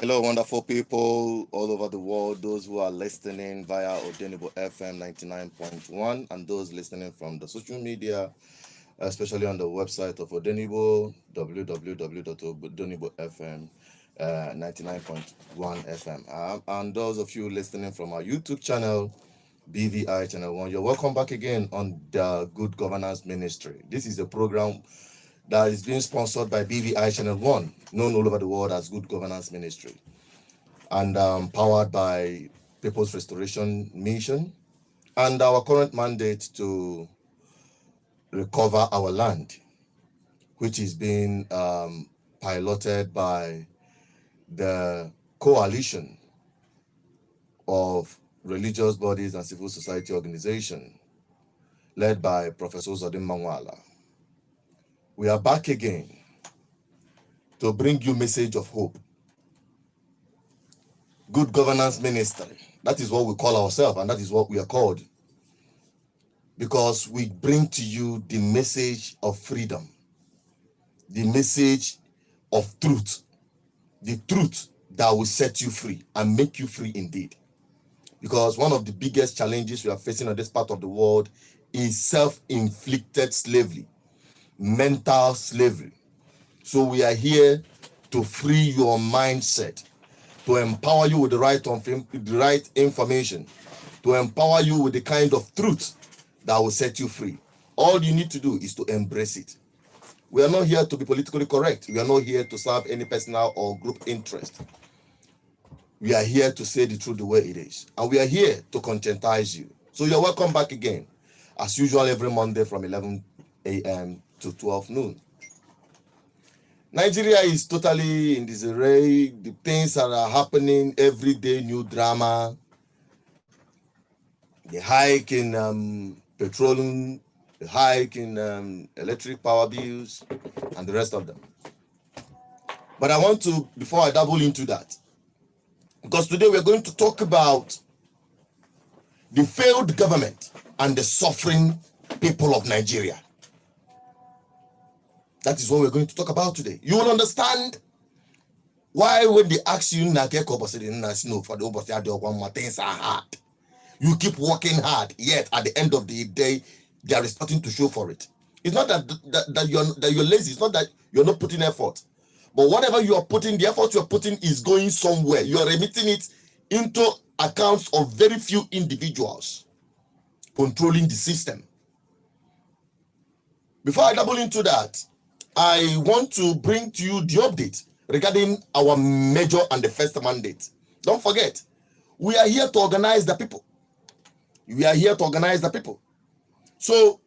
Hello, wonderful people all over the world, those who are listening via Odenibo FM 99.1 and those listening from the social media, especially on the website of Odenibo, www.odenibofm 99.1 FM. And those of you listening from our YouTube channel, BVI Channel 1, you're welcome back again on the Good Governance Ministry. This is a program that is being sponsored by BVI Channel 1, known all over the world as Good Governance Ministry, and powered by People's Restoration Mission, and our current mandate to recover our land, which is being piloted by the coalition of religious bodies and civil society organizations led by Professor Zodim Mangwala. We are back again to bring you message of hope. Good Governance Ministry. That is what we call ourselves, and that is what we are called. Because we bring to you the message of freedom, the message of truth, the truth that will set you free and make you free indeed. Because one of the biggest challenges we are facing on this part of the world is self-inflicted slavery, mental slavery. So we are here to free your mindset, to empower you with the right information, to empower you with the kind of truth that will set you free. All you need to do is to embrace it. We are not here to be politically correct. We are not here to serve any personal or group interest. We are here to say the truth the way it is. And we are here to conscientize you. So you're welcome back again, as usual, every Monday from 11 a.m. to 12 noon. Nigeria is totally in disarray. The things that are happening every day, new drama, the hike in petroleum, the hike in electric power bills, and the rest of them. But I want to, before I dabble into that, because today we're going to talk about the failed government and the suffering people of Nigeria. That is what we're going to talk about today. You will understand why when they ask you for the things are hard. You keep working hard, yet at the end of the day, there is nothing to show for it. It's not that you're lazy. It's not that you're not putting effort. But whatever you are putting, the effort you're putting is going somewhere. You are remitting it into accounts of very few individuals controlling the system. Before I double into that, I want to bring to you the update regarding our major and the first mandate. Don't forget, we are here to organize the people. We are here to organize the people. So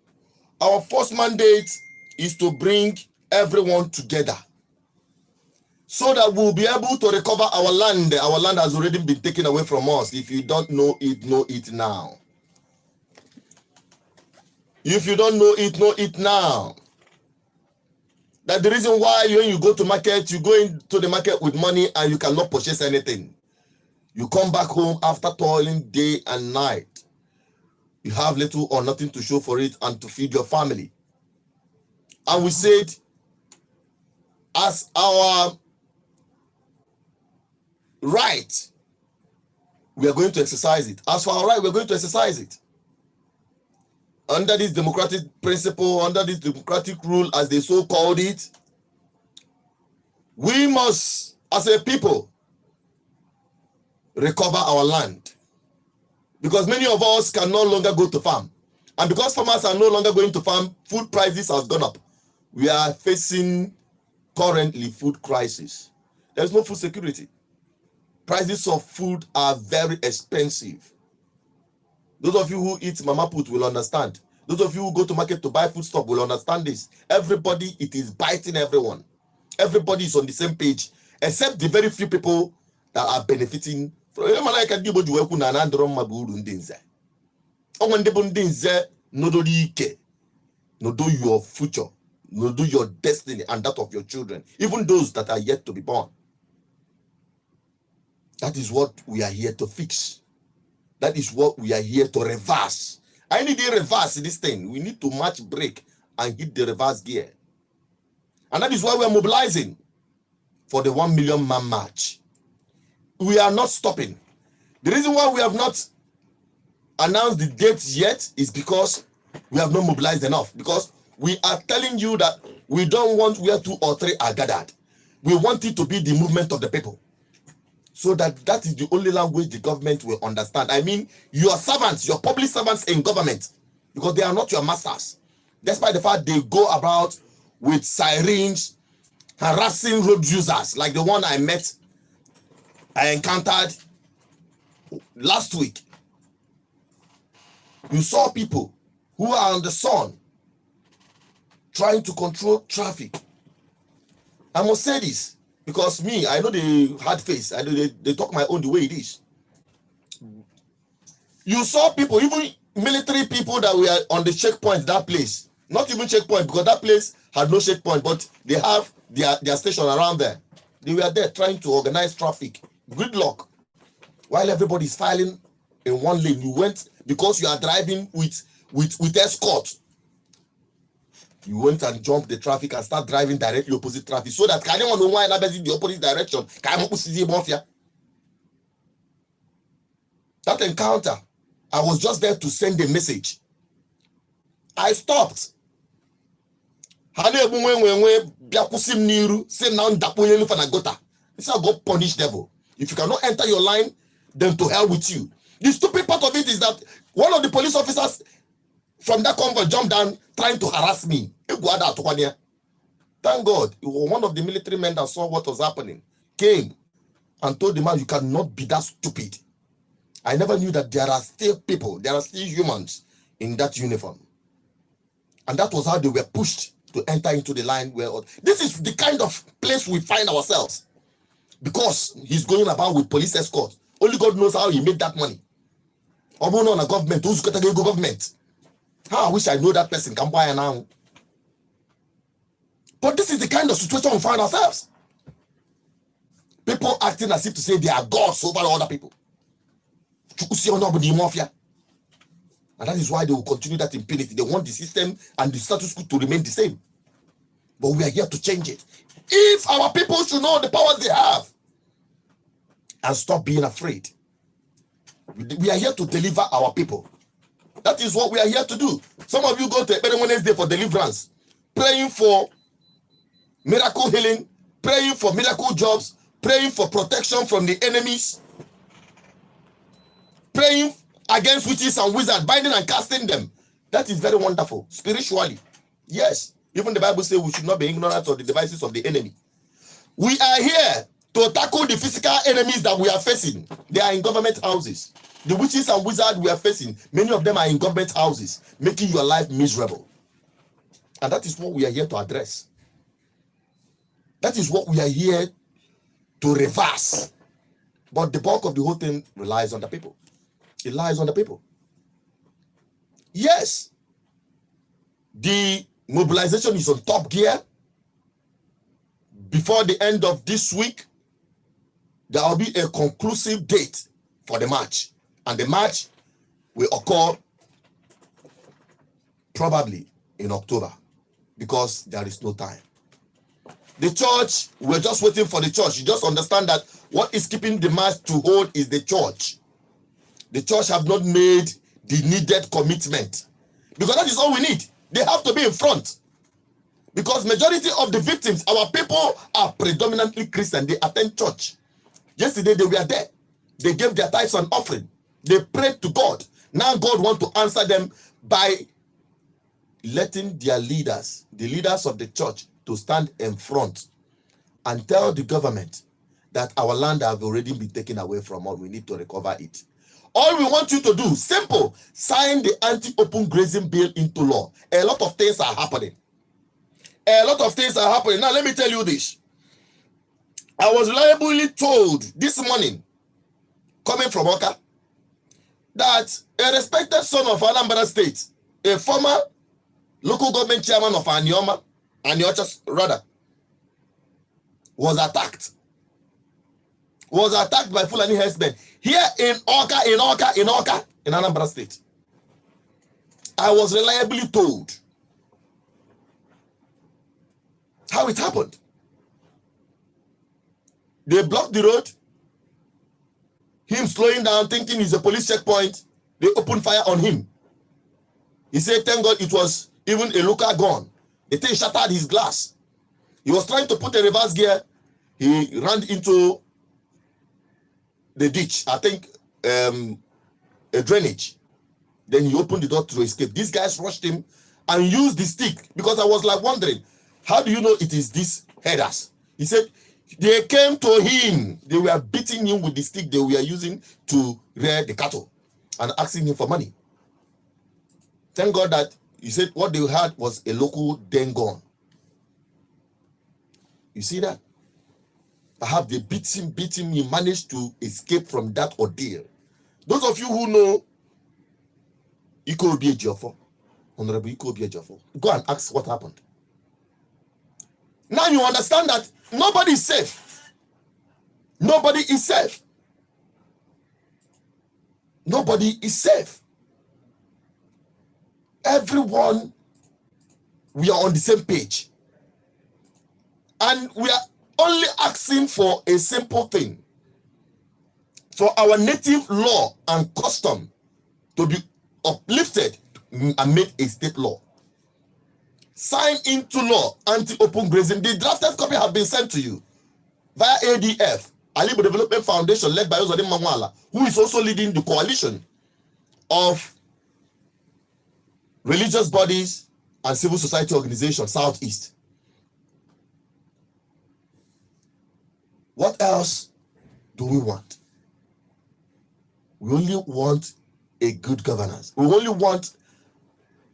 our first mandate is to bring everyone together so that we'll be able to recover our land. Our land has already been taken away from us. If you don't know it now. If you don't know it now. That's the reason why when you go to market, you go into the market with money and you cannot purchase anything. You come back home after toiling day and night. You have little or nothing to show for it and to feed your family. And we said, as our right, we are going to exercise it. As for our right, we're going to exercise it. Under this democratic principle, under this democratic rule, as they so called it, we must, as a people, recover our land. Because many of us can no longer go to farm. And because farmers are no longer going to farm, food prices have gone up. We are facing currently food crisis. There's no food security. Prices of food are very expensive. Those of you who eat mama put will understand. Those of you who go to market to buy food stuff will understand this. Everybody, it is biting everyone. Everybody is on the same page, except the very few people that are benefiting from it. Know your future, know your destiny and that of your children, even those that are yet to be born. That is what we are here to fix. That is what we are here to reverse. I need to reverse this thing. We need to match brake and hit the reverse gear. And that is why we are mobilizing for the 1 million man march. we are not stopping. The reason why we have not announced the dates yet is because we have not mobilized enough. Because we are telling you that we don't want where 2 or 3 are gathered. We want it to be the movement of the people. So that is the only language the government will understand. I mean, your servants, your public servants in government, because they are not your masters. Despite the fact they go about with sirens, harassing road users, like the one I encountered last week. You saw people who are on the sun trying to control traffic. I must say this because me, I know they hard face. I know they talk my own the way it is. You saw people, even military people that were on the checkpoint, that place. Not even checkpoint, because that place had no checkpoint, but they have their station around there. They were there trying to organize traffic. Gridlock. While everybody is filing in one lane, you went, because you are driving with escort. You went and jumped the traffic and start driving directly opposite traffic, so that can anyone know why not in the opposite direction? That encounter, I was just there to send a message. I stopped. Say go punish devil. If you cannot enter your line, then to hell with you. The stupid part of it is that one of the police officers from that convoy jumped down trying to harass me. Thank God, it was one of the military men that saw what was happening, came and told the man, you cannot be that stupid. I never knew that there are still people, there are still humans in that uniform. And that was how they were pushed to enter into the line where this is the kind of place we find ourselves. Because he's going about with police escort. Only God knows how he made that money. Or on a government, who's got to go government. How I wish I know that person can buy now. But this is the kind of situation we find ourselves. People acting as if to say they are gods over other people. And that is why they will continue that impunity. They want the system and the status quo to remain the same. But we are here to change it. If our people should know the powers they have and stop being afraid, we are here to deliver our people. That is what we are here to do. Some of you go to every Wednesday for deliverance, praying for miracle healing, praying for miracle jobs, praying for protection from the enemies, praying against witches and wizards, binding and casting them. That is very wonderful, spiritually. Yes, even the Bible says we should not be ignorant of the devices of the enemy. We are here to tackle the physical enemies that we are facing. They are in government houses. The witches and wizards we are facing, many of them are in government houses, making your life miserable. And that is what we are here to address. That is what we are here to reverse. But the bulk of the whole thing relies on the people. It lies on the people. Yes, the mobilization is on top gear. Before the end of this week, there will be a conclusive date for the march. And the march will occur probably in October, because there is no time. The church, we're just waiting for the church. You just understand that what is keeping the march to hold is the church. The church have not made the needed commitment, because that is all we need. They have to be in front, because majority of the victims, our people, are predominantly Christian. They attend church. Yesterday they were there. They gave their tithes and offering. They prayed to God. Now God wants to answer them by letting their leaders, the leaders of the church, to stand in front and tell the government that our land have already been taken away from us. We need to recover it. All we want you to do, simple, sign the anti-open grazing bill into law. A lot of things are happening. A lot of things are happening. Now, let me tell you this. I was reliably told this morning, coming from Oka, that a respected son of Anambra State, a former local government chairman of Aniocha rather, was attacked by Fulani herdsmen here in Oka, in Anambra State. I was reliably told how it happened. They blocked the road. Him slowing down, thinking it's a police checkpoint, they opened fire on him. He said, thank God it was even a local gun. The thing shattered his glass. He was trying to put a reverse gear. He ran into the ditch, I think a drainage. Then he opened the door to escape. These guys rushed him and used the stick, because I was like wondering, how do you know it is these headers? He said they came to him. They were beating him with the stick they were using to rear the cattle and asking him for money. Thank God that he said what they had was a local den gun. You see that? Perhaps they beat him. He managed to escape from that ordeal. Those of you who know Iko Obiejiofor, Honorable Iko Obiejiofor, go and ask what happened. Now you understand that nobody is safe. Nobody is safe. Nobody is safe. Everyone, we are on the same page. And we are only asking for a simple thing. For our native law and custom to be uplifted and made a state law. Sign into law anti-open grazing. The drafted copy have been sent to you via ADF, Alibo Development Foundation, led by Ozodim Mamwala, who is also leading the coalition of religious bodies and civil society organizations, Southeast. What else do we want? We only want a good governance. We only want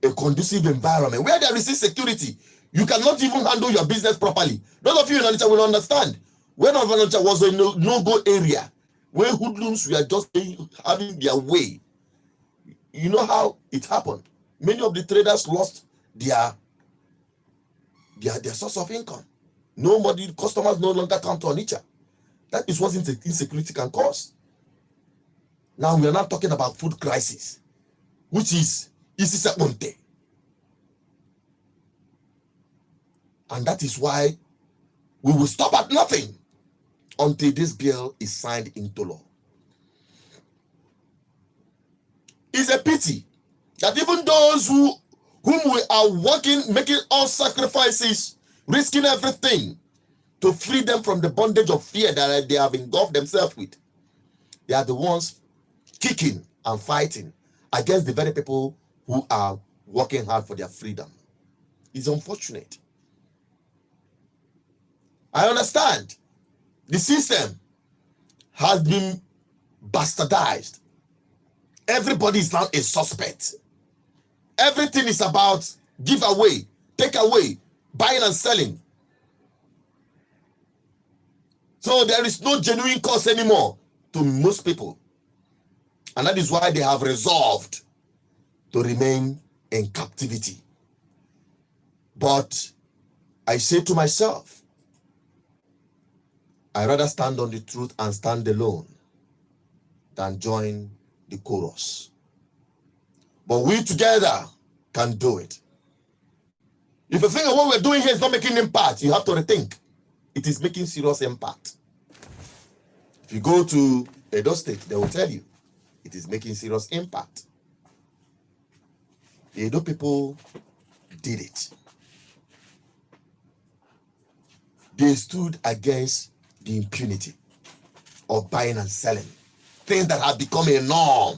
a conducive environment where there is insecurity. You cannot even handle your business properly. Those of you in Onitsha will understand. When Onitsha was a no-go area, where hoodlums were just having their way, you know how it happened. Many of the traders lost their source of income. Nobody, customers no longer come to Onitsha. That is what insecurity can cause. Now we are not talking about food crisis, which is Isiseponte. And that is why we will stop at nothing until this bill is signed into law. It's a pity that even those whom we are working, making all sacrifices, risking everything to free them from the bondage of fear that they have engulfed themselves with, they are the ones kicking and fighting against the very people who are working hard for their freedom. It's unfortunate. I understand the system has been bastardized. Everybody is now a suspect. Everything is about give away, take away, buying and selling. So there is no genuine cause anymore to most people. And that is why they have resolved to remain in captivity. But I say to myself, I rather stand on the truth and stand alone than join the chorus. But we together can do it. If you think of what we're doing here is not making impact, you have to rethink. It is making serious impact. If you go to Edo State, they will tell you it is making serious impact. The Edo people did it. They stood against the impunity of buying and selling. Things that have become a norm.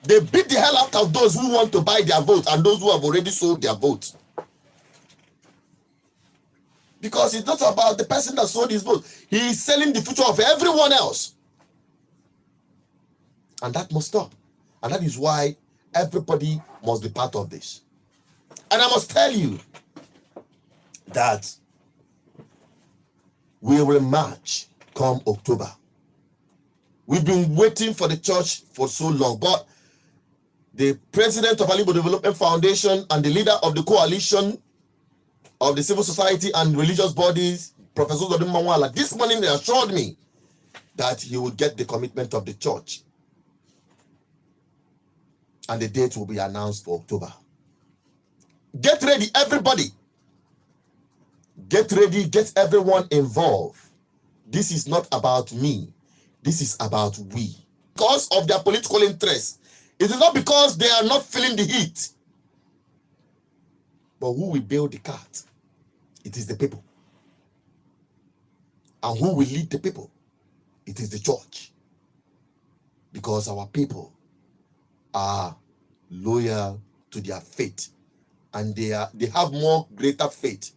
They beat the hell out of those who want to buy their vote and those who have already sold their vote. Because it's not about the person that sold his vote. He is selling the future of everyone else. And that must stop. And that is why everybody must be part of this. And I must tell you that we will march come October. We've been waiting for the church for so long, but the president of Alibo Development Foundation and the leader of the coalition of the civil society and religious bodies, Professor Ozodim Mamwala, this morning they assured me that he will get the commitment of the church. And the date will be announced for October. Get ready, everybody. Get ready, get everyone involved. This is not about me. This is about we. Because of their political interests. It is not because they are not feeling the heat. But who will bail the cat? It is the people. And who will lead the people? It is the church. Because our people are loyal to their faith. And they have more greater faith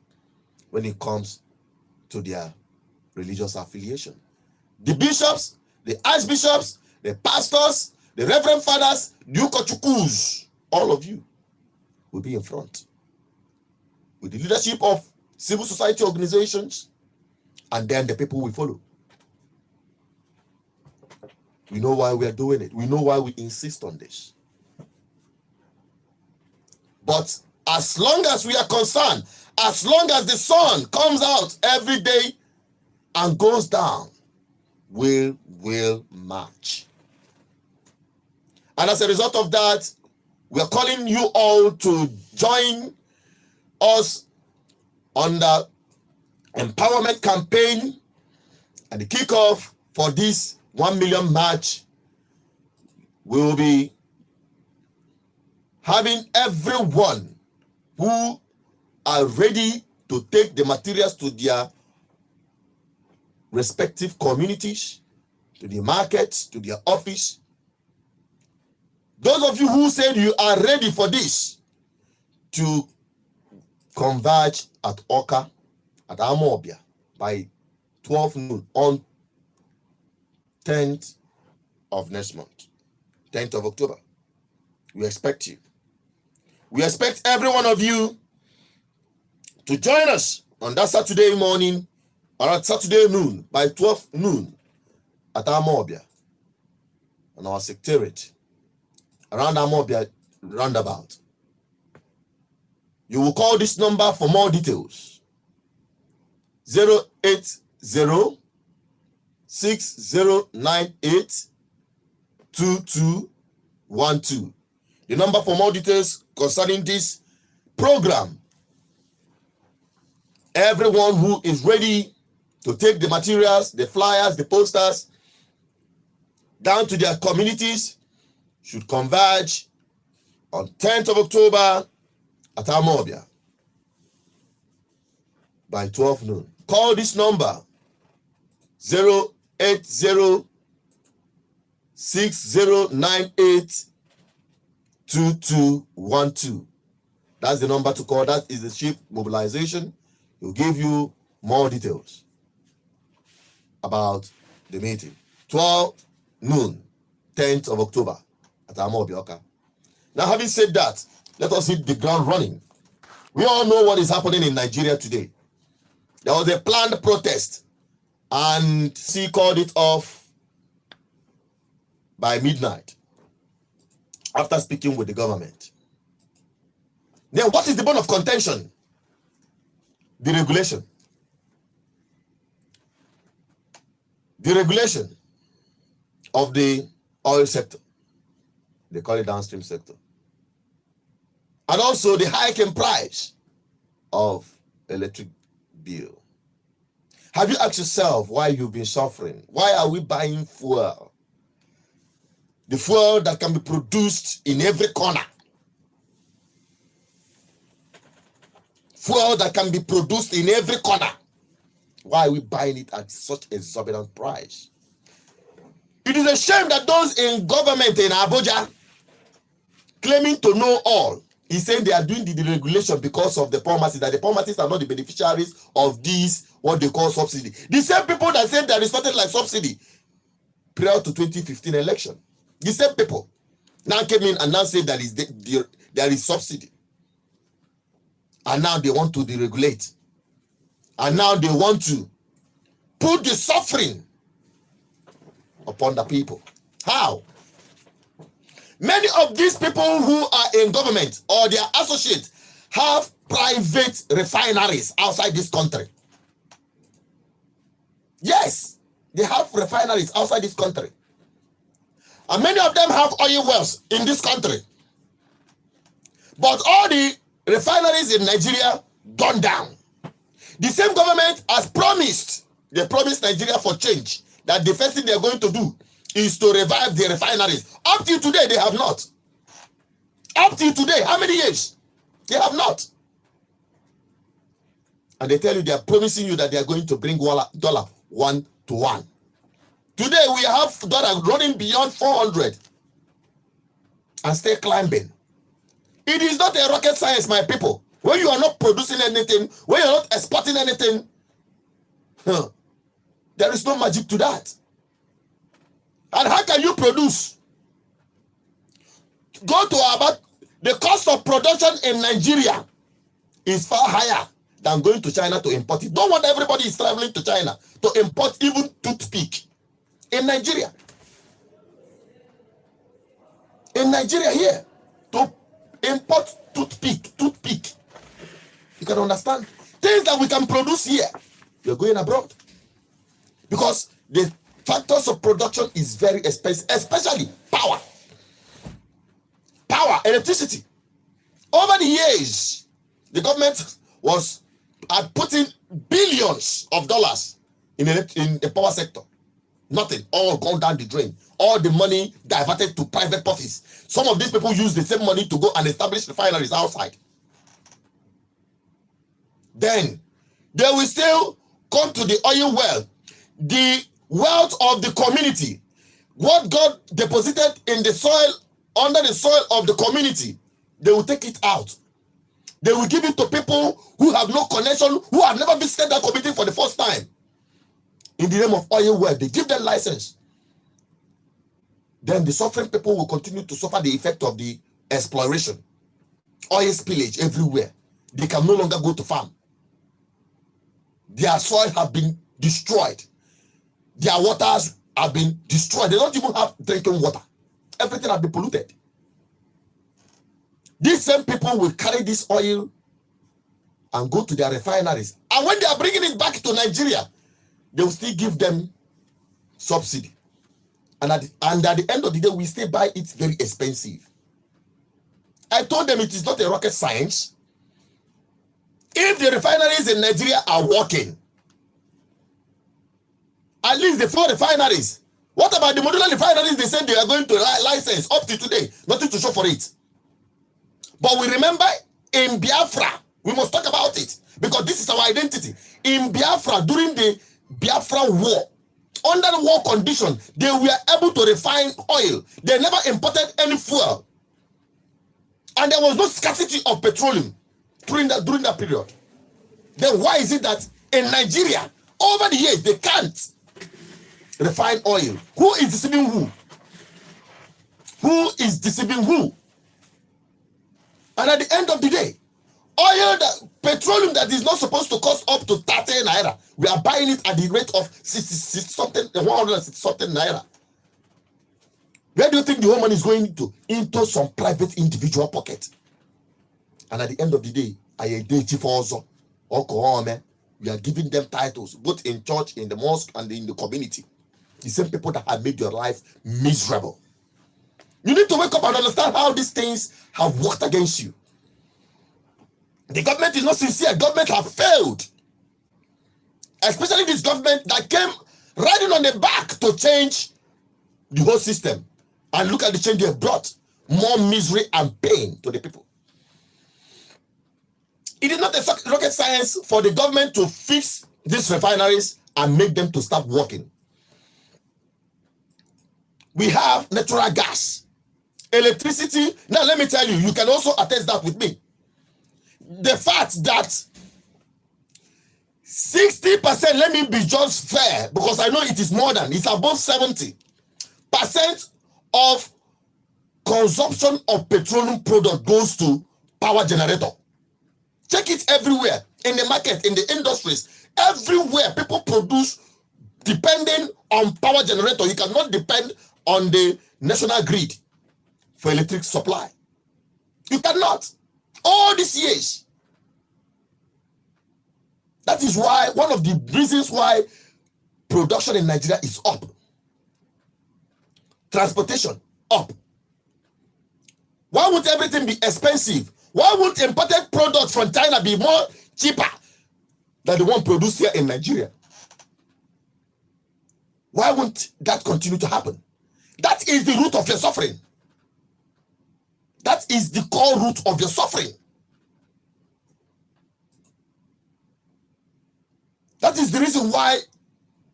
when it comes to their religious affiliation. The bishops, the archbishops, the pastors, the reverend fathers, the ukochukwus, all of you will be in front with the leadership of civil society organizations, and then the people will follow. We know why we are doing it. We know why we insist on this. But as long as we are concerned, as long as the sun comes out every day and goes down, we will march. And as a result of that, we are calling you all to join us on the empowerment campaign and the kickoff for this 1 million march. We will be having everyone who are ready to take the materials to their respective communities, to the market, to their office. Those of you who said you are ready for this, to converge at Oka, at Amobia, by 12 noon on 10th of next month, 10th of October. We expect you. We expect every one of you to join us on that Saturday morning or at Saturday noon by 12 noon at Amobia on our secretariat around Amobia roundabout. You will call this number for more details. 080-6098-2212. The number for more details concerning this program. Everyone who is ready to take the materials, the flyers, the posters down to their communities should converge on 10th of October at Amobia by 12 noon. Call this number 080-6098-2212. That's the number to call. That is the chief mobilization. He'll give you more details about the meeting. 12 noon, 10th of October at Amobia. Now, having said that, let us hit the ground running. We all know what is happening in Nigeria today. There was a planned protest, and she called it off by midnight after speaking with the government. Then what is the bone of contention? The regulation. The regulation of the oil sector. They call it downstream sector. And also the hike in price of electric bill. Have you asked yourself why you've been suffering? Why are we buying fuel? The fuel that can be produced in every corner. Fuel that can be produced in every corner. Why are we buying it at such exorbitant price? It is a shame that those in government in Abuja claiming to know all is saying they are doing the deregulation because of the poor masses, that the poor masses are not the beneficiaries of this, what they call subsidy. The same people that said there is nothing like subsidy prior to 2015 election. The same people now came in and now said there is subsidy. And now they want to deregulate. And now they want to put the suffering upon the people. How? Many of these people who are in government or their associates have private refineries outside this country. Yes, they have refineries outside this country. And many of them have oil wells in this country. But all the refineries in Nigeria gone down. The same government has promised They promised Nigeria for change, that the first thing they're going to do is to revive the refineries. Up till today, they have not. Up till today, how many years? They have not. And they tell you they are promising you that they are going to bring dollar 1 to 1. Today, we have dollar running beyond 400 and still climbing. It is not a rocket science, my people. When you are not producing anything, when you are not exporting anything, there is no magic to that. And how can you produce? Go to about the cost of production in Nigeria is far higher than going to China to import it. Don't want everybody is traveling to China to import even toothpick in Nigeria. In Nigeria here, to import toothpick. You can understand? Things that we can produce here, you're going abroad. Because the factors of production is very expensive, especially power. Power, electricity. Over the years, the government was putting billions of dollars in the power sector. Nothing, all gone down the drain. All the money diverted to private profits. Some of these people use the same money to go and establish refineries outside. Then they will still come to the oil well. The wealth of the community, what God deposited in the soil, under the soil of the community, they will take it out. They will give it to people who have no connection, who have never visited that community for the first time. In the name of oil well, they give them license. Then the suffering people will continue to suffer the effect of the exploration. Oil spillage everywhere. They can no longer go to farm. Their soil have been destroyed. Their waters have been destroyed. They don't even have drinking water. Everything has been polluted. These same people will carry this oil and go to their refineries. And when they are bringing it back to Nigeria, they will still give them subsidy. And at the end of the day, we still buy it very expensive. I told them it is not a rocket science. If the refineries in Nigeria are working, at least the 4 refineries, what about the modular refineries they said they are going to license up to today? Nothing to show for it. But we remember in Biafra, we must talk about it because this is our identity. In Biafra, during the Biafra war, under the war condition, they were able to refine oil. They never imported any fuel. And there was no scarcity of petroleum during that period. Then why is it that in Nigeria, over the years, they can't refine oil? Who is deceiving who? Who is deceiving who? And at the end of the day, petroleum that is not supposed to cost up to 30 naira, we are buying it at the rate of 160 something naira. Where do you think the whole money is going into? Into some private individual pocket. And at the end of the day, we are giving them titles, both in church, in the mosque, and in the community. The same people that have made your life miserable. You need to wake up and understand how these things have worked against you. The government is not sincere. Government have failed. Especially this government that came riding on the back to change the whole system. And look at the change they have brought. More misery and pain to the people. It is not a rocket science for the government to fix these refineries and make them to start working. We have natural gas. Electricity. Now let me tell you, you can also attest that with me. The fact that 60%, let me be just fair, because I know it is more than, it's above 70% of consumption of petroleum product goes to power generator. Check it everywhere, in the market, in the industries, everywhere people produce depending on power generator. You cannot depend on the national grid for electric supply. You cannot. All these years. That is why, one of the reasons why production in Nigeria is up. Transportation, up. Why would everything be expensive? Why would imported products from China be more cheaper than the one produced here in Nigeria? Why won't that continue to happen? That is the root of your suffering. That is the core root of your suffering. That is the reason why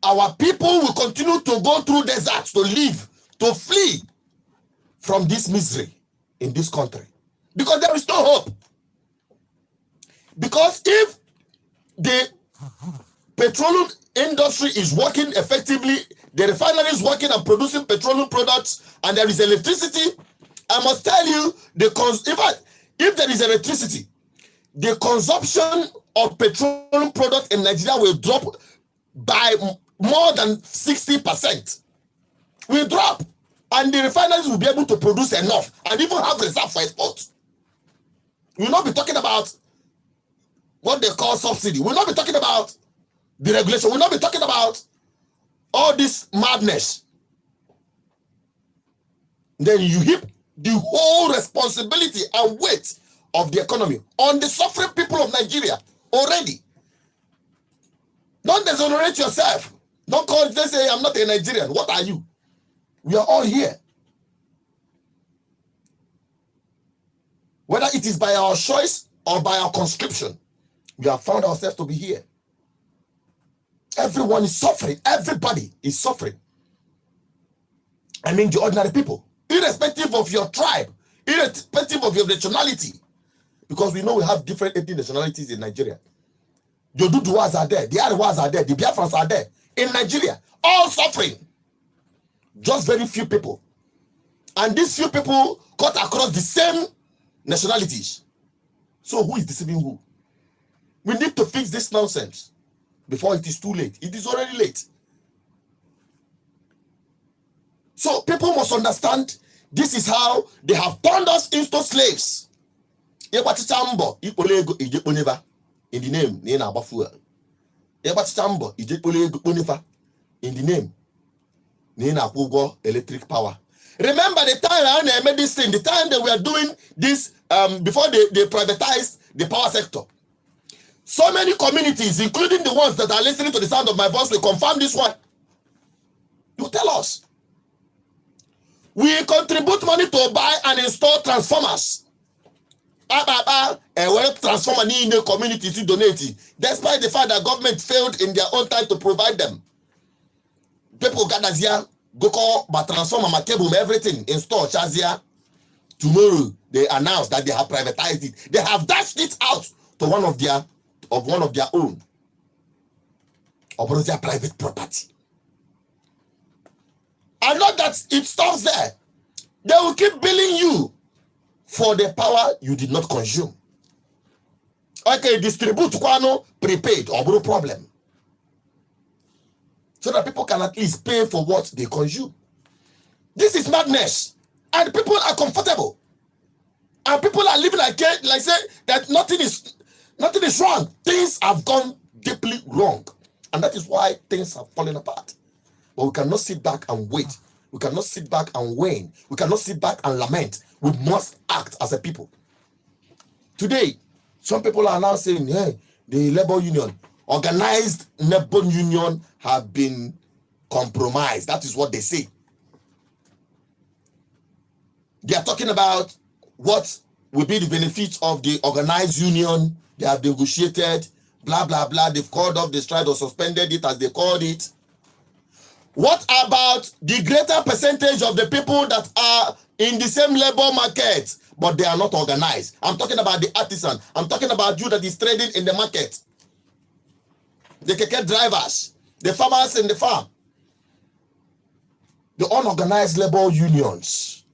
our people will continue to go through deserts to live, to flee from this misery in this country. Because there is no hope. Because if the petroleum industry is working effectively, the refinery is working and producing petroleum products, and there is electricity, I must tell you, if there is electricity, the consumption of petroleum products in Nigeria will drop by more than 60%. Will drop, and the refineries will be able to produce enough and even have reserve for export. We will not be talking about what they call subsidy. We will not be talking about the regulation. We will not be talking about all this madness. Then you heap the whole responsibility and weight of the economy on the suffering people of Nigeria already. Don't exonerate yourself. Don't call it, say, I'm not a Nigerian. What are you? We are all here. Whether it is by our choice or by our conscription, we have found ourselves to be here. Everyone is suffering. Everybody is suffering. I mean the ordinary people, irrespective of your tribe, irrespective of your nationality. Because we know we have different ethnic nationalities in Nigeria. The Oduduwas are there, the Ariwas are there, the Biafrans are there. In Nigeria, all suffering. Just very few people. And these few people cut across the same nationalities. So who is deceiving who? We need to fix this nonsense before it is too late. It is already late. So people must understand this is how they have turned us into slaves. In the name, in the name, electric power. Remember the time I made this thing, the time they were doing this before they privatized the power sector. So many communities, including the ones that are listening to the sound of my voice, will confirm this one. You tell us. We contribute money to buy and install transformers. Transformer in the community to donate, despite the fact that government failed in their own time to provide them. People gather here, go call but transformer, my cable, everything install Chazia. Tomorrow they announce that they have privatized it. They have dashed it out to one of their own, or their private property. And not that it stops there. They will keep billing you for the power you did not consume. Okay, distribute kwano prepaid or no problem. So that people can at least pay for what they consume. This is madness. And people are comfortable. And people are living like say that nothing is wrong. Things have gone deeply wrong. And that is why things are falling apart. But we cannot sit back and wait. We cannot sit back and wane. We cannot sit back and lament. We must act as a people. Today, some people are now saying, hey, the labor union, organized labor union have been compromised. That is what they say. They are talking about what will be the benefits of the organized union. They have negotiated, blah, blah, blah. They've called off the strike or suspended it as they called it. What about the greater percentage of the people that are in the same labor market, but they are not organized? I'm talking about the artisan. I'm talking about you that is trading in the market. The keke drivers, the farmers in the farm. The unorganized labor unions.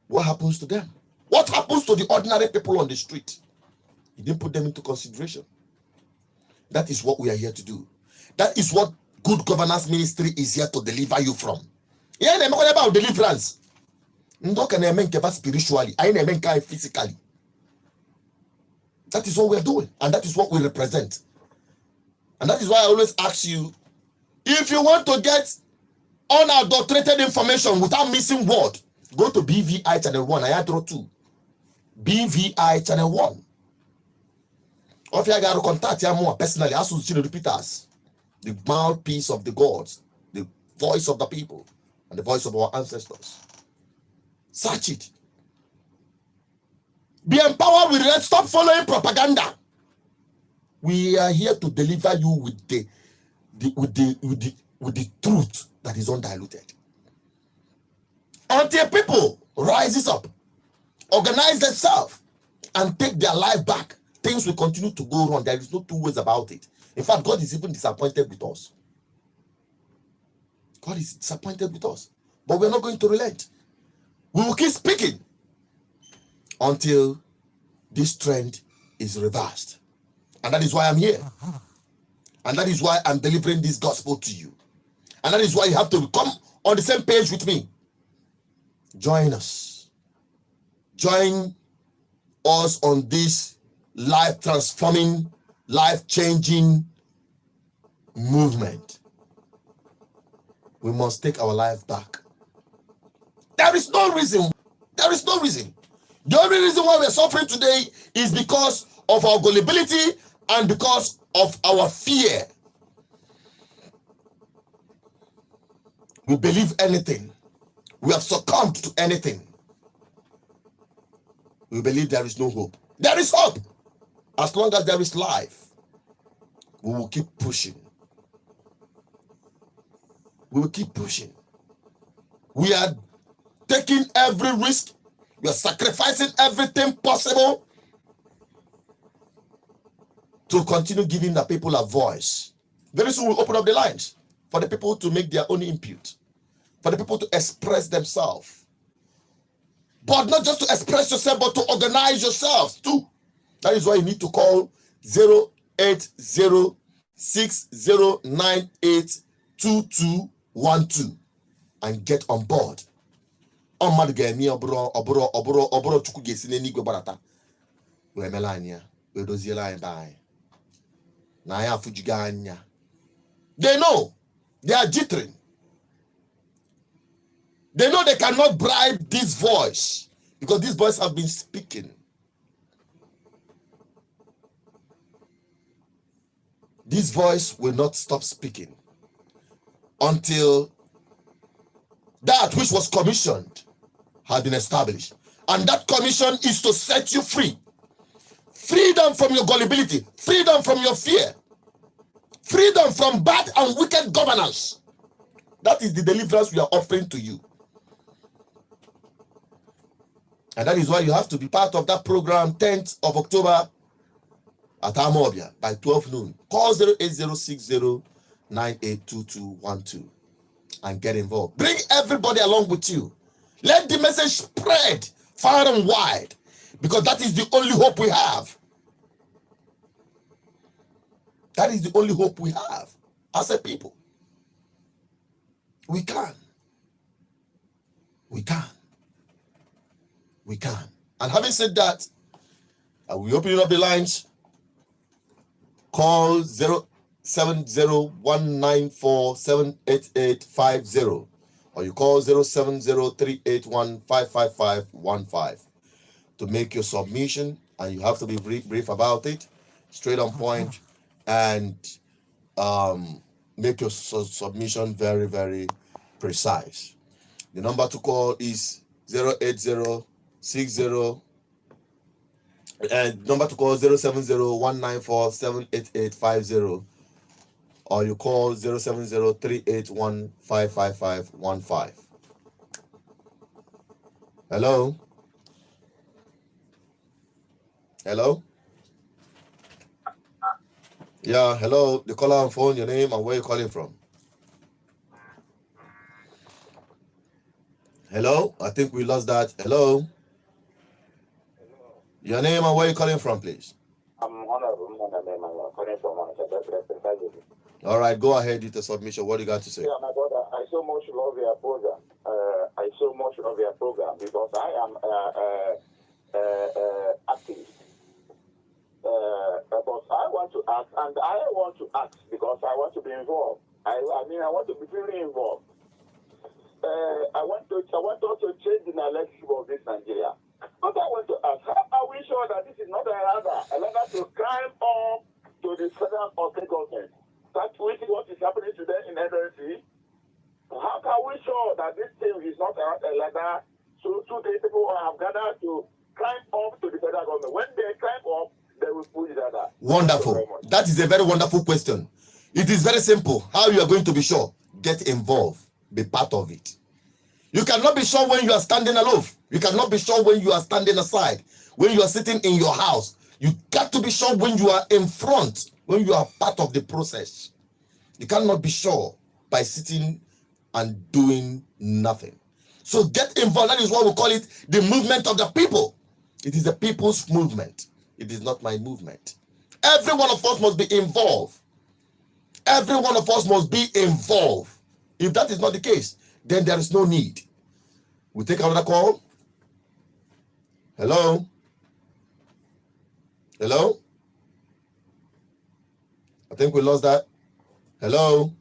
What happens to them? What happens to the ordinary people on the street? You didn't put them into consideration. That is what we are here to do. That is what good governance ministry is here to deliver you from. Yeah, I'm talking about deliverance. Spiritually, I am physically. That is what we are doing, and that is what we represent. And that is why I always ask you, if you want to get unadulterated information without missing word, go to BVI Channel 1, Ayatro 2. BVI Channel 1. Or if you got to contact you more personally, ask you to repeat us. the mouthpiece of the gods, the voice of the people, and the voice of our ancestors. Search it. Be empowered with it. Stop following propaganda. We are here to deliver you with the truth that is undiluted. Until people rises up, organize themselves, and take their life back, things will continue to go wrong. There is no two ways about it. In fact, God is even disappointed with us. God is disappointed with us. But we're not going to relent. We will keep speaking until this trend is reversed. And that is why I'm here. And that is why I'm delivering this gospel to you. And that is why you have to come on the same page with me. Join us. Join us on this life-transforming, life-changing movement. We must take our life back. There is no reason. There is no reason. The only reason why we're suffering today is because of our gullibility and because of our fear. We believe anything. We have succumbed to anything. We believe there is no hope. There is hope. As long as there is life, we will keep pushing. We will keep pushing. We are taking every risk. We are sacrificing everything possible to continue giving the people a voice. Very soon we'll open up the lines for the people to make their own input, for the people to express themselves. But not just to express yourself, but to organize yourselves too. That is why you need to call 08060982212 and get on board. They know they are jittering. They know they cannot bribe this voice because this voice have been speaking. This voice will not stop speaking until that which was commissioned has been established. And that commission is to set you free. Freedom from your gullibility, freedom from your fear, freedom from bad and wicked governance. That is the deliverance we are offering to you. And that is why you have to be part of that program 10th of October at Amobia by 12 noon. Call 08060982212 and get involved. Bring everybody along with you. Let the message spread far and wide because that is the only hope we have. That is the only hope we have as a people. We can. We can. We can. And having said that, we opening up the lines. Call 07019478850 or you call 07038155515 to make your submission, and you have to be brief about it, straight on point, and make your submission very, very precise. The number to call is 08060 and number to call 07019478850 or you call 07038155515. Hello? Hello? Yeah, hello. The caller on phone, your name and where you're calling from. Hello? I think we lost that. Hello? Your name and where you calling from, please. I'm Honorable calling from All right, go ahead with the submission. What do you got to say? Yeah, my brother, I so much love your program. I so much love your program because I am activist. But I want to ask, and I want to ask because I want to be involved. I want to be really involved. I want us to change the narrative of this Nigeria. But I want to ask, how are we sure that this is not another to climb up to the federal or state government? That's what is sure that this thing is not like that. So today people have gathered to climb up to the federal government. When they climb up, they will push each other. Wonderful. That is a very wonderful question. It is very simple. How you are going to be sure? Get involved. Be part of it. You cannot be sure when you are standing aloof. You cannot be sure when you are standing aside. When you are sitting in your house. You got to be sure when you are in front. When you are part of the process. You cannot be sure by sitting and doing nothing. So get involved. That is what we call it, the movement of the people. It is the people's movement. It is not my movement. Every one of us must be involved. Every one of us must be involved. If that is not the case, then there is no need. We take another call. Hello? Hello? I think we lost that. Hello?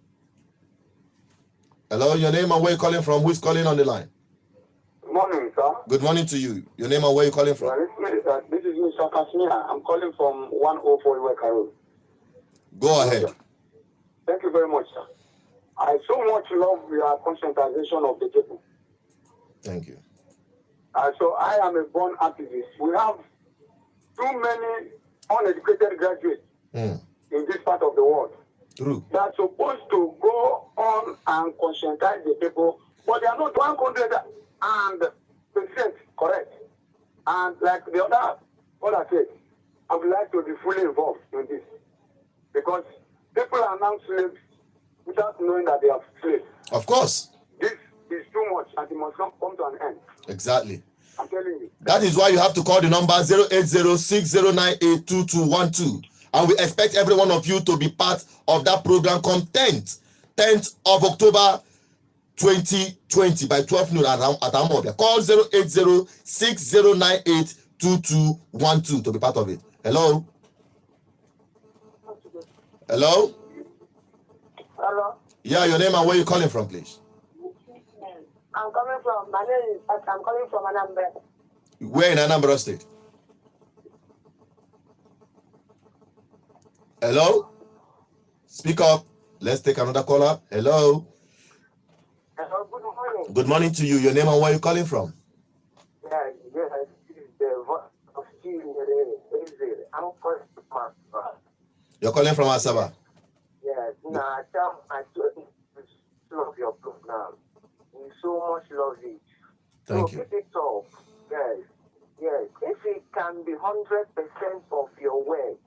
Hello, your name and where you calling from? Who is calling on the line? Good morning, sir. Good morning to you. Your name and where you calling from? This is Mr. Kashmir. I'm calling from 104 Iweka Road. Go ahead. Thank you very much, sir. I so much love your conscientization of the people. Thank you. So I am a born activist. We have too many uneducated graduates in this part of the world. True. They are supposed to go on and conscientize the people, but they are not 100%, correct. And like the other said, I would like to be fully involved in this. Because people are now slaves without knowing that they are slaves. Of course. This is too much and it must not come to an end. Exactly. I'm telling you. That is why you have to call the number 08060982212. And we expect every one of you to be part of that program come 10th of October 2020 by 12 noon at Amobia. Call 08060982212 to be part of it. Hello? Hello? Hello? Yeah, your name and where you calling from, please? I'm coming from Anambra. Where in Anambra State? Hello? Speak up. Let's take another caller. Hello? Hello, good morning. Good morning to you. Your name and where you calling from? This is the voice of I'm calling from You're calling from Asaba? Yes, I love your program. We so much love it. Thank you. Keep it up. Yes. If it can be 100% of your words,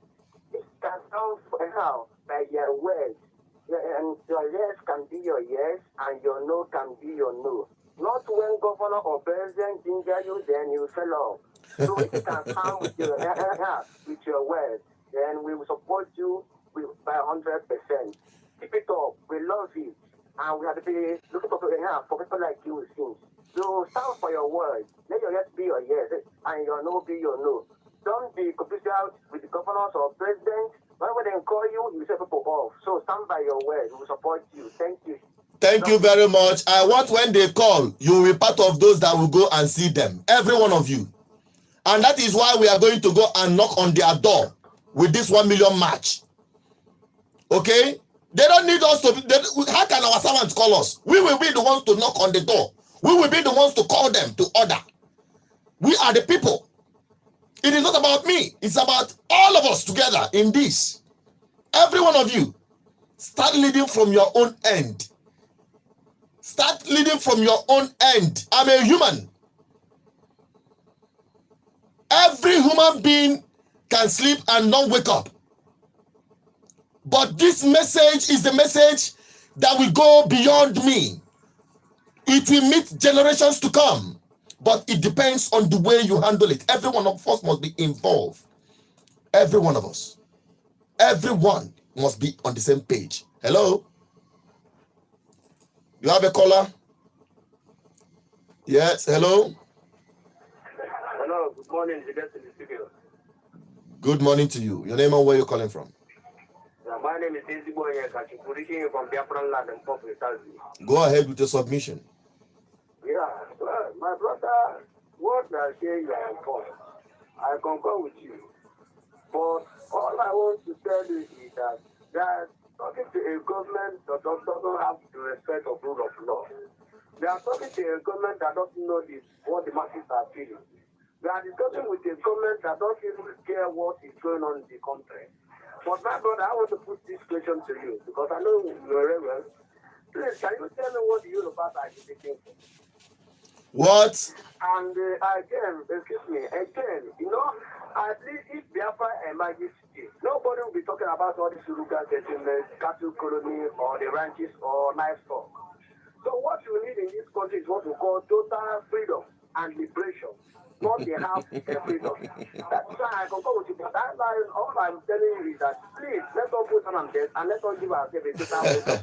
it can come now by your words. And your yes can be your yes, and your no can be your no. Not when governor or president ginger you, then you fell off. So if you can come with your words, then we will support you by 100%. Keep it up. We love it. And we have to be looking for people like you since. So stand for your words. Let your yes be your yes, and your no be your no. Don't be confused out with the governors or presidents. Whenever they call you, you say people off. So stand by your word. We will support you. Thank you. Thank you very much. I want when they call, you will be part of those that will go and see them. Every one of you. And that is why we are going to go and knock on their door with this 1 million match. Okay? They don't need us to be, how can our servants call us? We will be the ones to knock on the door. We will be the ones to call them to order. We are the people. It is not about me. It's about all of us together in this. Every one of you. Start leading from your own end. Start leading from your own end. I'm a human. Every human being can sleep and not wake up. But this message is the message that will go beyond me. It will meet generations to come. But it depends on the way you handle it. Every one of us must be involved. Every one of us. Everyone must be on the same page. Hello? You have a caller? Yes, hello? Hello, good morning. You get to the studio. Good morning to you. Your name and where you're calling from? My name is Ezibo Yekachi, speaking from Biafran land and Pop. Go ahead with your submission. Yeah, well, my brother, what I say you are informed. I concur with you. But all I want to tell you is that talking to a government that doesn't have the respect of rule of law. We are talking to a government that doesn't know what the masses are feeling. We are discussing with a government that doesn't even care what is going on in the country. But my brother, I want to put this question to you because I know you very well. Please, can you tell me what the Yorubas are agitating for? What? And again, excuse me, again, you know, at least if Biafra emerges today, nobody will be talking about all these Yoruba settlements, cattle colony, or the ranches, or livestock. So what you need in this country is what we call total freedom and liberation. Not they have freedom. That's why I can go with you. But that's why all I'm telling you is that please let us put on this and let us give ourselves a total freedom.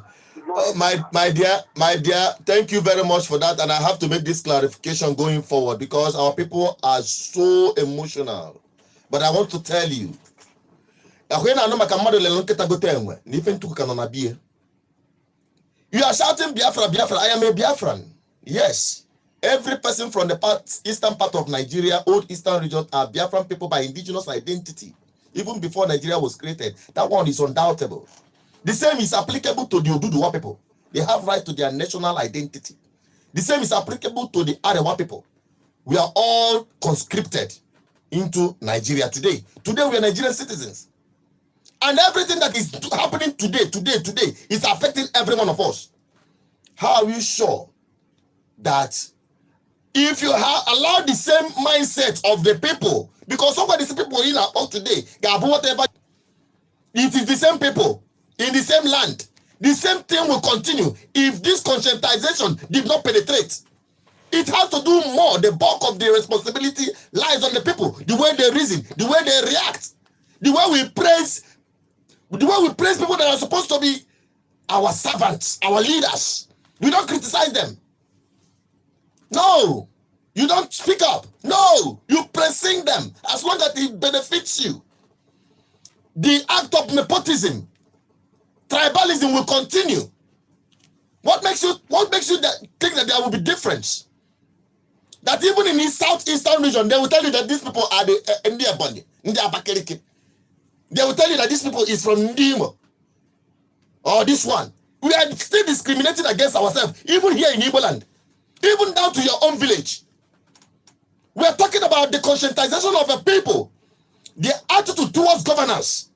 Oh, my dear, thank you very much for that. And I have to make this clarification going forward because our people are so emotional. But I want to tell you, you are shouting Biafra, Biafra. I am a Biafran. Yes. Every person from the eastern part of Nigeria, old eastern region, are Biafran people by indigenous identity. Even before Nigeria was created. That one is undoubtable. The same is applicable to the Oduduwa people. They have right to their national identity. The same is applicable to the Arewa people. We are all conscripted into Nigeria today. Today we are Nigerian citizens. And everything that is happening today is affecting every one of us. How are you sure that if you allow the same mindset of the people, because some of these people in our house today, whatever, it is the same people in the same land. The same thing will continue if this conscientization did not penetrate. It has to do more. The bulk of the responsibility lies on the people. The way they reason, the way they react, the way we praise people that are supposed to be our servants, our leaders. We don't criticize them. No, you don't speak up. No, you praising them as long as it benefits you. The act of nepotism, tribalism will continue. What makes you think that there will be difference? That even in the southeastern region, they will tell you that these people are the India Bandi, India Bakeriki. They will tell you that these people is from Ndimo or this one. We are still discriminating against ourselves, even here in Igbo land, even down to your own village. We are talking about the conscientization of the people, the attitude towards governance.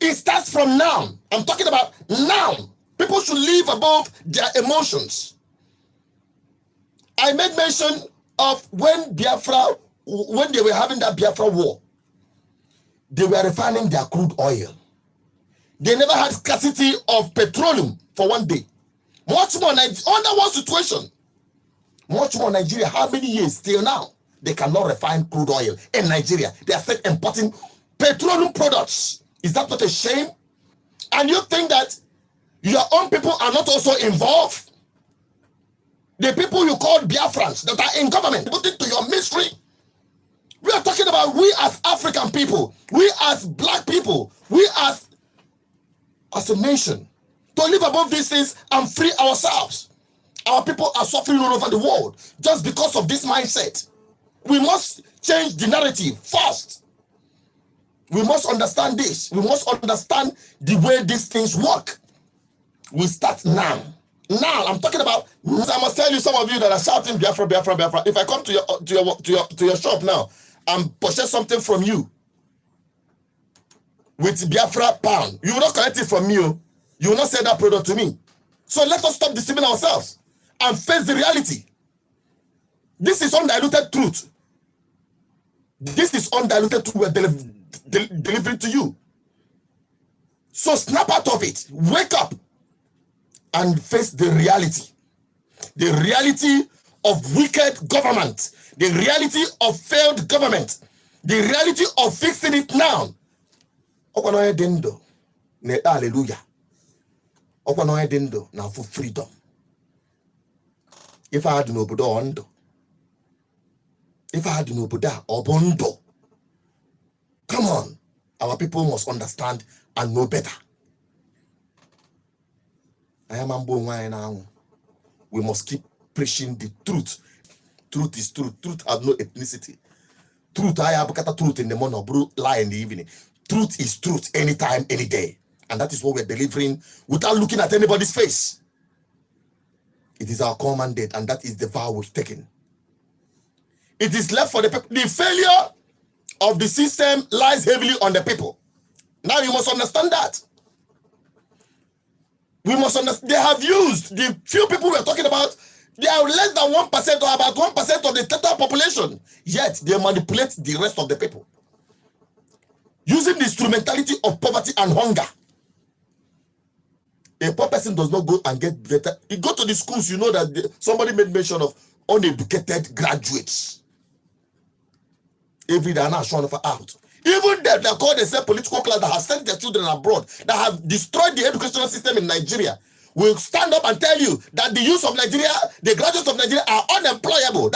It starts from now. I'm talking about now. People should live above their emotions. I made mention of when they were having that Biafra war, they were refining their crude oil. They never had scarcity of petroleum for one day. Much more under one situation. Much more Nigeria. How many years till now they cannot refine crude oil in Nigeria? They are still importing petroleum products. Is that not a shame? And you think that your own people are not also involved? The people you call Biafrans that are in government, put it to your mystery. We are talking about we as African people, we as black people, we as a nation, to live above these things and free ourselves. Our people are suffering all over the world just because of this mindset. We must change the narrative first. We must understand this. We must understand the way these things work. We start now. Now, I'm talking about. I must tell you, some of you that are shouting Biafra, Biafra, Biafra. If I come to your shop now and purchase something from you with Biafra pound, you will not collect it from me. You will not sell that product to me. So let us stop deceiving ourselves and face the reality. This is undiluted truth. This is undiluted truth we're delivering to you. So snap out of it. Wake up and face the reality. The reality of wicked government. The reality of failed government. The reality of fixing it now. Hallelujah. Now for freedom. If I had no Buddha, if I had no Buddha or Bondo, come on, our people must understand and know better. I am now. We must keep preaching the truth. Truth is truth. Truth has no ethnicity. Truth, I have truth in the morning, lie in the evening. Truth is truth anytime, any day. And that is what we're delivering without looking at anybody's face. It is our core mandate, and that is the vow we've taken. It is left for the people. The failure of the system lies heavily on the people. Now you must understand that. We must understand. They have used the few people we're talking about. They are less than 1% or about 1% of the total population. Yet they manipulate the rest of the people using the instrumentality of poverty and hunger. A poor person does not go and get better. You go to the schools, you know that somebody made mention of uneducated graduates. Every day are now shown out. Even that they call themselves political class that have sent their children abroad, that have destroyed the educational system in Nigeria, will stand up and tell you that the youth of Nigeria, the graduates of Nigeria are unemployable.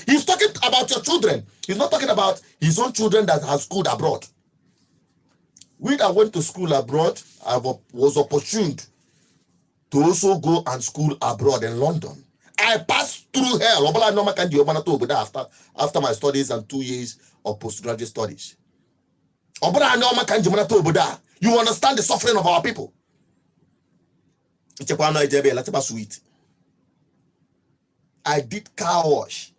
He's talking about your children. He's not talking about his own children that have schooled abroad. We that went to school abroad, I was opportuned to also go and school abroad in London. I passed through hell after my studies and 2 years of postgraduate studies. You understand the suffering of our people. I did car wash.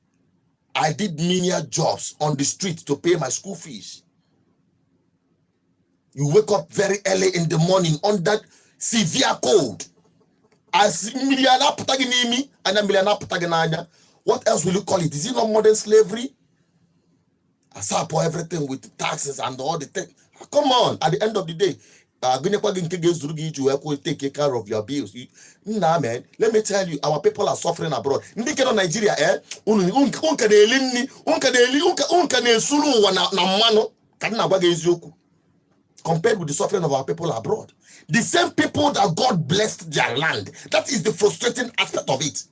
I did menial jobs on the street to pay my school fees. You wake up very early in the morning under severe cold. What else will you call it? Is it not modern slavery? I saw everything with taxes and all the things. Come on, at the end of the day, take care of your bills. Nah, man, let me tell you, our people are suffering abroad. Nigeria, compared with the suffering of our people abroad. The same people that God blessed their land. That is the frustrating aspect of it.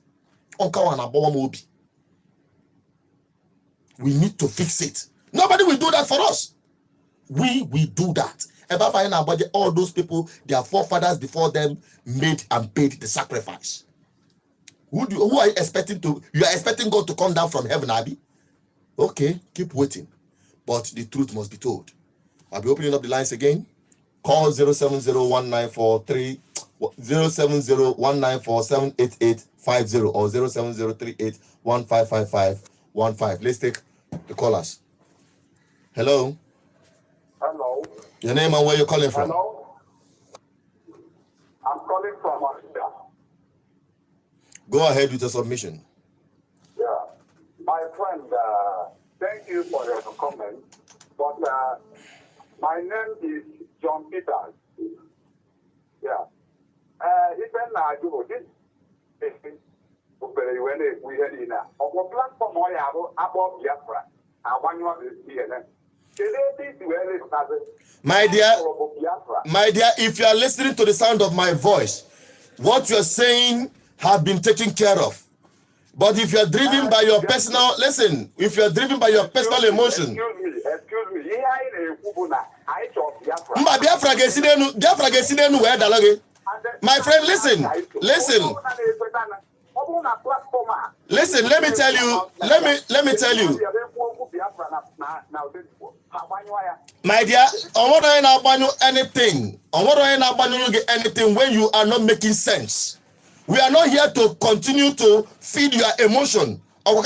We need to fix it. Nobody will do that for us. We will do that. All those people, their forefathers before them made and paid the sacrifice. Who are you expecting to? You are expecting God to come down from heaven, Abi? Okay, keep waiting. But the truth must be told. I'll be opening up the lines again. Call 0701943 07019478850 or 07038155515. Let's take the callers. Hello. Hello. Your name and where you're calling from? Hello. I'm calling from Australia. Go ahead with your submission. Yeah. My friend, thank you for your comment. But my name is John Peters. Yeah. Even I do this. We had in a platform about Biafra. I want you to see it. My dear, if you are listening to the sound of my voice, what you're saying have been taken care of. But if you're driven by your personal, listen, if you're driven by your personal emotion. Excuse me. My friend, listen. Listen, let me tell you. My dear, anything when you are not making sense. We are not here to continue to feed your emotion. We are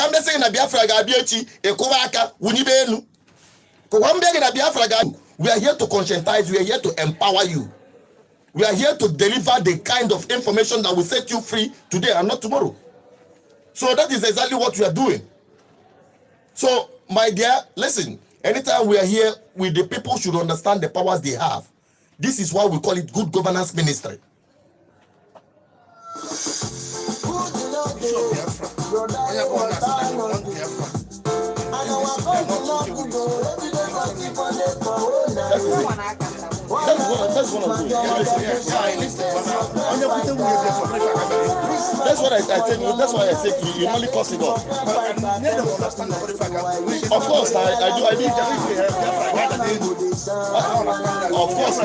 here to conscientize, we are here to empower you. We are here to deliver the kind of information that will set you free today and not tomorrow. So that is exactly what we are doing. So, my dear, listen, anytime we are here with the people should understand the powers they have. This is why we call it good governance ministry. That's what I'm doing. That's what I said. That's why I said you only cost it off. Of course, I do. Of course, you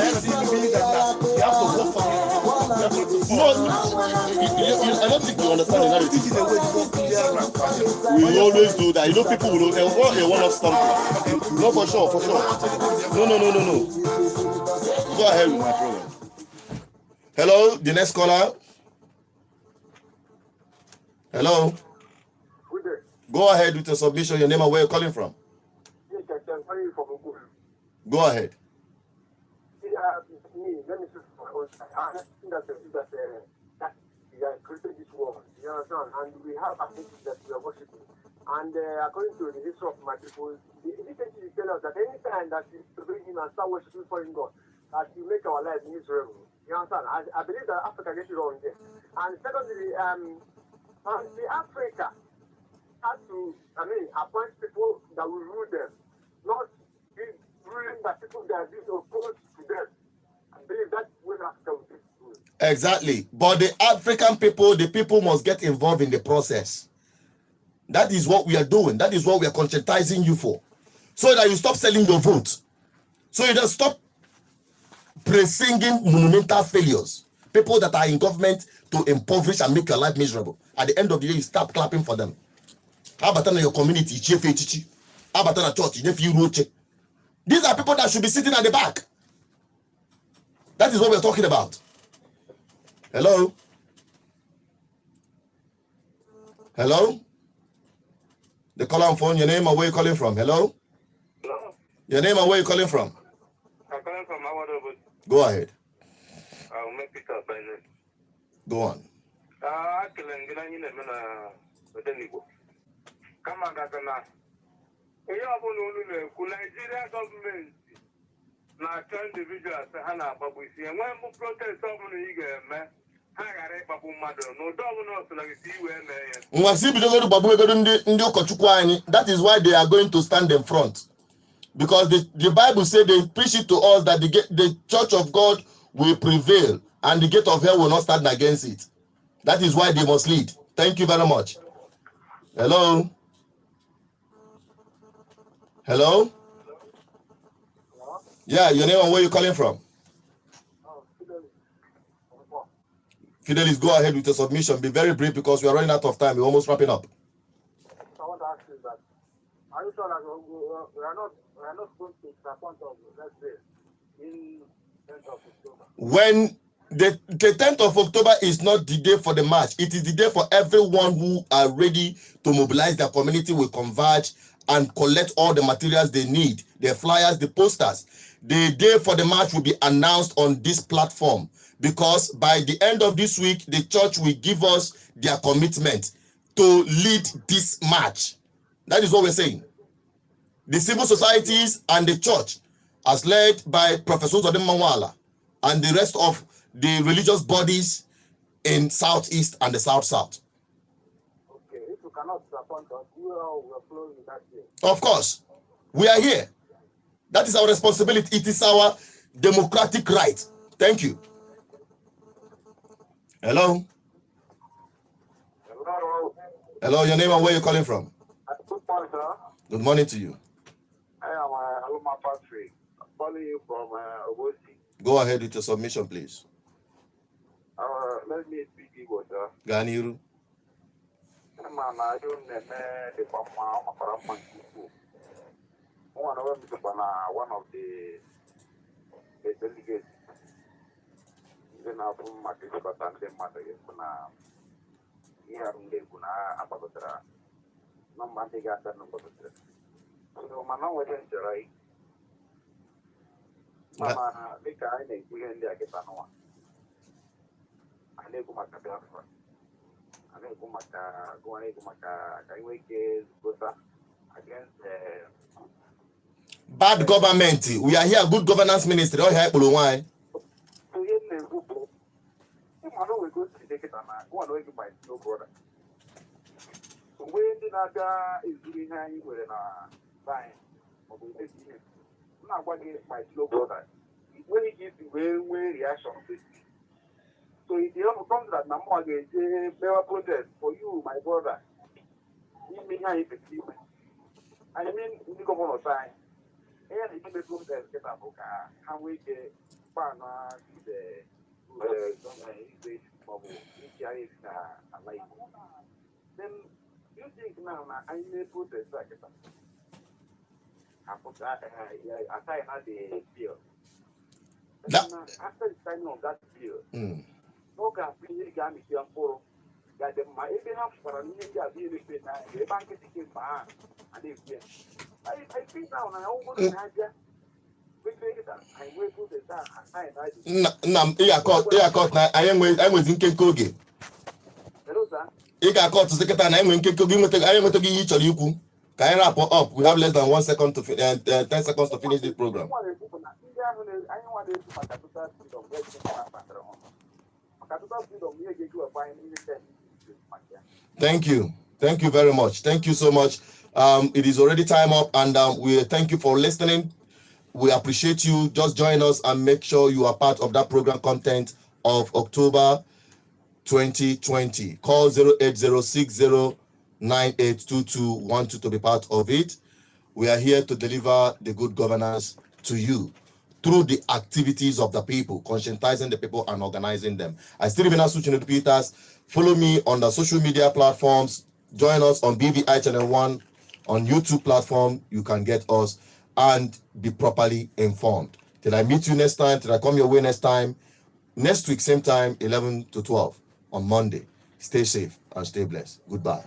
have to work for it. No, I don't think you understand the narrative. We always do that. You know, people will they want us something. No, for sure. No. Go ahead with my program. Hello, the next caller. Hello? Good day. Go ahead with your submission, your name and where you're calling from. Yes, I can tell you from Google. Go ahead. Let me say for my own side. I think that we are created this world, you understand? And we have activities that we are worshiping. And according to the history of my people, the agency tell us that any time that you bring him and start worshiping foreign God, that you make our life miserable. You understand? I believe that Africa gets it wrong there. And secondly, the Africa had to, appoint people that will rule them, not be ruling that people that are opposed to them. I believe that's where Africa will be. Exactly. But the African people, the people must get involved in the process. That is what we are doing. That is what we are conscientizing you for. So that you stop selling your vote. So you just stop pre-singing monumental failures. People that are in government to impoverish and make your life miserable. At the end of the day, you stop clapping for them. How about in your community? How about in a church? These are people that should be sitting at the back. That is what we're talking about. Hello? Hello? The caller on phone, your name and where you calling from? Hello? Hello? Your name and where you calling from? I'm calling from Whatapp. Go ahead. I'll make it up by then. Go on. I can get in a minute with the Nico. Come on, Gatana. We have one Nigeria government. Now, 10 individuals, Hannah, but we see, and when we protest, someone you get, man. That is why they are going to stand in front. Because the Bible said they preach it to us that the church of God will prevail and the gate of hell will not stand against it. That is why they must lead. Thank you very much. Hello? Hello? Yeah, your name and where you calling from? Fidelis, go ahead with your submission. Be very brief because we are running out of time. We're almost wrapping up. I want to ask you that. Are you sure that we are not going to disappoint of, let's say, in 10th of October? When the 10th of October is not the day for the march, it is the day for everyone who are ready to mobilize their community, will converge and collect all the materials they need, the flyers, the posters. The day for the march will be announced on this platform because by the end of this week, the church will give us their commitment to lead this march. That is what we're saying. The civil societies and the church, as led by Professor Zodem Mawala and the rest of the religious bodies in Southeast and the South-South. Okay, if you cannot disappoint us, you all will flow in that year. Of course, we are here. That is our responsibility. It is our democratic right. Thank you. Hello? Hello. Hello, your name and where you're calling from? Good morning, sir. Good morning to you. I am Aluma Patrick. I'm calling you from Obosi. Go ahead with your submission, please. Let me speak Igbo, sir. Ganiru. Man, I don't know the Pama. One of the delegates. Then I put my but I'm the mother. Here, Ababatra. No man, they got that number. So, Mana was right. Mama, make I make we end there get one. I never make a biafra. I never make a go and make a wake against Bad government. We are here, good governance ministry. All here, why? so you know, I know we go to take it and go and wake my no brother. So when the Naga is doing her, you will fine. But we take it. Now, what is my slow brother? When he gives the way reaction to it. So if you have comes that number again, better protest for you, my brother. You mean how you feel? I mean, you go on time. And if you protest, get a book, how we get partner the then you think now I may protest like that. I put that I had the bill. After the signing of that bill, no can be got me here for that the my even have for a ninja being the bank ticket bar and if I think now I almost Nigeria. Na anyị enwezi nkeke oge ị ga-akọ ọtụ sekịta na enwe nkeke oge anyị enwetaghị ihe ị chọrọ ikwu ka anyị wrap up. We have less than 1 second to 10 seconds to finish this program. Thank you very much. Thank you so much. It is already time up, and we thank you for listening. We appreciate you. Just join us and make sure you are part of that program content of October 2020. Call 08060982212 to be part of it. We are here to deliver the good governance to you through the activities of the people, conscientizing the people and organizing them. I still remain Asuchino Peters. Follow me on the social media platforms. Join us on BVI Channel 1 on YouTube platform. You can get us and be properly informed. Till I meet you next time, till I come your way next time, next week, same time, 11 to 12 on Monday. Stay safe and stay blessed. Goodbye.